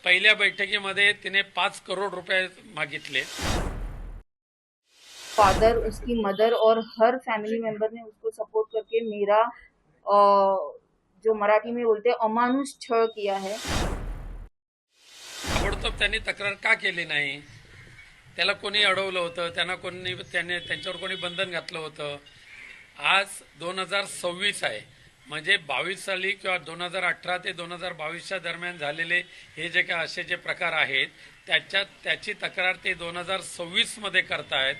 पहिल्या बैठकीमध्ये तिने 5 करोड रुपये मागितले। फादर, उसकी मदर और हर फैमिली मेंबर ने उसको सपोर्ट करके मेरा जो मराठी में बोलते हैं अमानुष छळ किया है। ताबडतोब त्यांनी तक्रार का केली नाही? त्याला कोणी अडवलं होतं? त्यांच्यावर कोणी बंधन घातलं होतं? आज 2026 आहे, म्हणजे 22 साली किंवा 2018 ते 2022च्या दरम्यान झालेले हे जे काय असे जे प्रकार आहेत त्याची तक्रार ते 2026 मध्ये करतायत।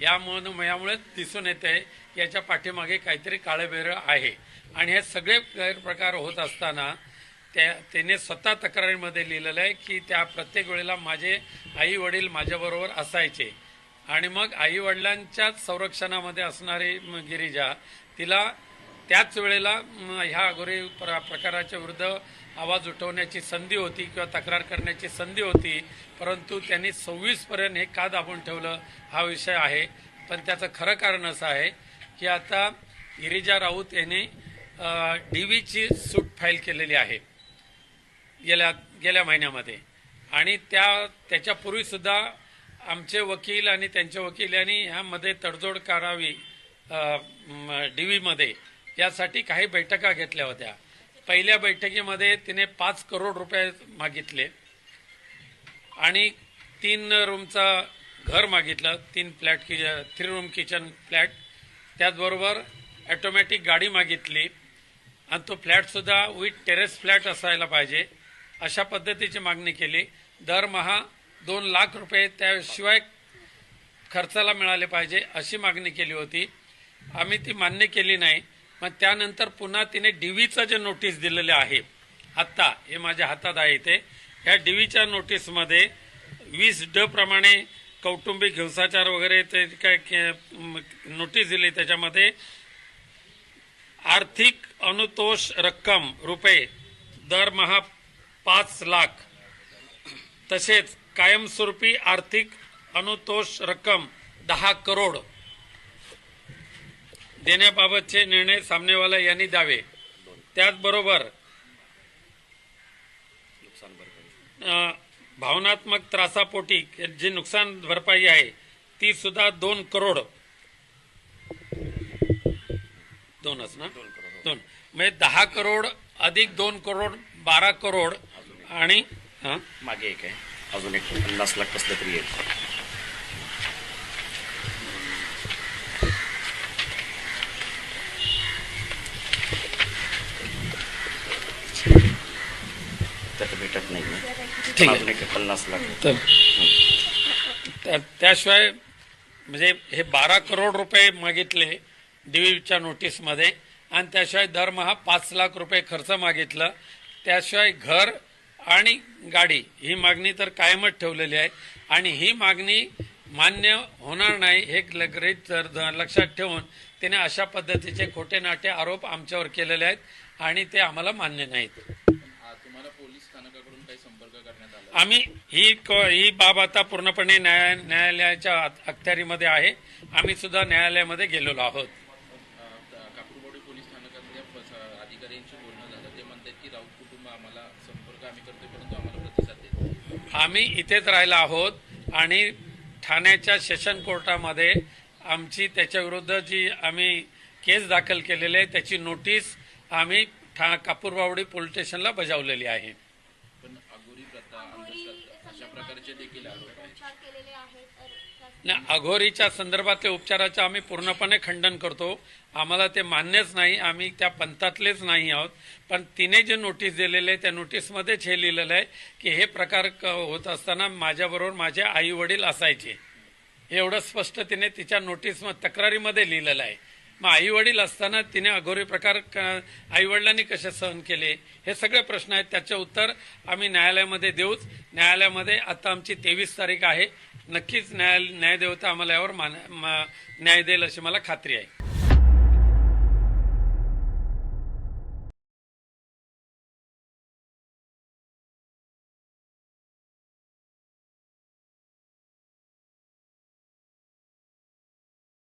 यामुळे दिसून येते की याच्या पाठीमागे काहीतरी काळेबेरं आहे। आणि हे सगळे गैरप्रकार होत असताना त्याने स्वतः तक्रारीमध्ये लिहिलेलं आहे की त्या प्रत्येक वेळेला माझे आई वडील माझ्याबरोबर असायचे आणि मग आई वडिलांच्याच संरक्षणामध्ये असणारी गिरिजा तिला त्याच वेळेला ह्या अघोरी प्रकाराच्या विरुद्ध आवाज उठवण्याची संधी होती किंवा तक्रार करण्याची संधी होती, परंतु त्यांनी 26 पर्यंत हे का दाबून ठेवलं हा विषय आहे। पण त्याचं खरं कारण असं आहे की आता गिरिजा राऊत यांनी DVची सूट फाईल केलेली आहे गेल्या महिन्यामध्ये आणि त्याच्यापूर्वी सुद्धा आमचे वकील आणि त्यांचे वकील यांनी ह्यामध्ये तडजोड करावी DVमध्ये यासाठी काही बैठका घेतल्या होत्या। पहिल्या बैठकीमध्ये तिने 5 करोड रुपये मागितले आणि 3 रूमचा घर मागितलं, 3 रूम किचन फ्लॅट, त्याचबरोबर ऑटोमॅटिक गाडी मागितली आणि तो फ्लॅटसुद्धा विथ टेरेस फ्लॅट असायला पाहिजे अशा पद्धतीची मागणी केली। दरमहा 2 लाख रुपये त्याशिवाय खर्चाला मिळाले पाहिजे अशी मागणी केली होती। आम्ही ती मान्य केली नाही। मग त्यानंतर पुन्हा तिने DVचं जे नोटीस दिलेले आहे आत्ता हे माझ्या हातात आहे ते, ह्या DVच्या नोटीसमध्ये 20D प्रमाणे कौटुंबिक हिंसाचार वगैरे ते काय नोटीस दिली, त्याच्यामध्ये आर्थिक अनुतोष रक्कम रुपये दरमहा 5 लाख, तसेच कायमस्वरूपी आर्थिक अनुतोष रक्कम 10 करोड देण्याबाबतचे निर्णय सामनेवाला यांनी द्यावे। त्याचबरोबर भावनात्मक त्रासापोटी जी नुकसान भरपाई आहे ती सुद्धा 2 करोड, 2च ना 2 म्हणजे 10 करोड अधिक 2 करोड 12 करोड आणि मागे एक आहे अजून एक 50 लाख कसलं तरी एक भेटत नाही, ठीक अजून आहे। एक 50 लाख त्याशिवाय म्हणजे हे 12 करोड रुपये मागितले DVच्या नोटीसमध्ये आणि त्याशिवाय दरमहा 5 लाख रुपये खर्च मागितलं। त्याशिवाय घर आणि गाडी ही मागणी तर कायमच ठेवलेली आहे आणि ही मागणी मान्य होणार नाही हे लक्षात ठेवून तिने अशा पद्धतीचे खोटे नाटे आरोप आमच्यावर केलेले आहेत आणि ते आम्हाला मान्य नाहीत। तुम्हाला पोलीस स्थानकाकडून काही संपर्क करण्यात आला? आम्ही ही बाब आता पूर्णपणे न्यायालयाच्या अखत्यारीमध्ये आहे। आम्ही सुद्धा न्यायालयामध्ये गेलेलो आहोत। कापूरवाडी पोलीस स्थानकातल्या अधिकाऱ्यांशी बोलणं झालं, ते म्हणतात की राऊत कुटुंब आम्हाला संपर्क आम्ही करतोय परंतु आम्हाला प्रतिसाद देत नाही। आम्ही इथेच राहिला आहोत आणि ठाण्याच्या सेशन कोर्टामध्ये आमची त्याच्याविरुद्ध जी आम्ही केस दाखल केलेली आहे त्याची नोटीस आम्ही कापूरबावडी पोलीस स्टेशनला बजावलेली आहे। पण अघोरी प्रथा, अंधश्रद्धा अशा प्रकारचे देखील आरोप आहेत। नाही, अघोरीच्या संदर्भातल्या उपचाराचं आम्ही पूर्णपणे खंडन करतो। आम्हाला ते मान्यच नाही, आम्ही त्या पंथातलेच नाही आहोत। पण तिने जे नोटीस दिलेले आहे त्या नोटीसमध्येच हे लिहिलेलं आहे की हे प्रकार होत असताना माझ्याबरोबर माझे आई वडील असायचे, एवढं स्पष्ट तिने तिच्या नोटीस तक्रारीमध्ये लिहिलेलं आहे। मग आई वडील असताना तिने अघोरी प्रकार आई वडिलांनी कसे सहन केले हे सगळे प्रश्न आहेत, त्याचे उत्तर आम्ही न्यायालयामध्ये देऊच। न्यायालयामध्ये आता आमची 23 तारीख आहे, नक्कीच न्यायदेवता आम्हाला यावर न्याय देईल अशी मला खात्री आहे।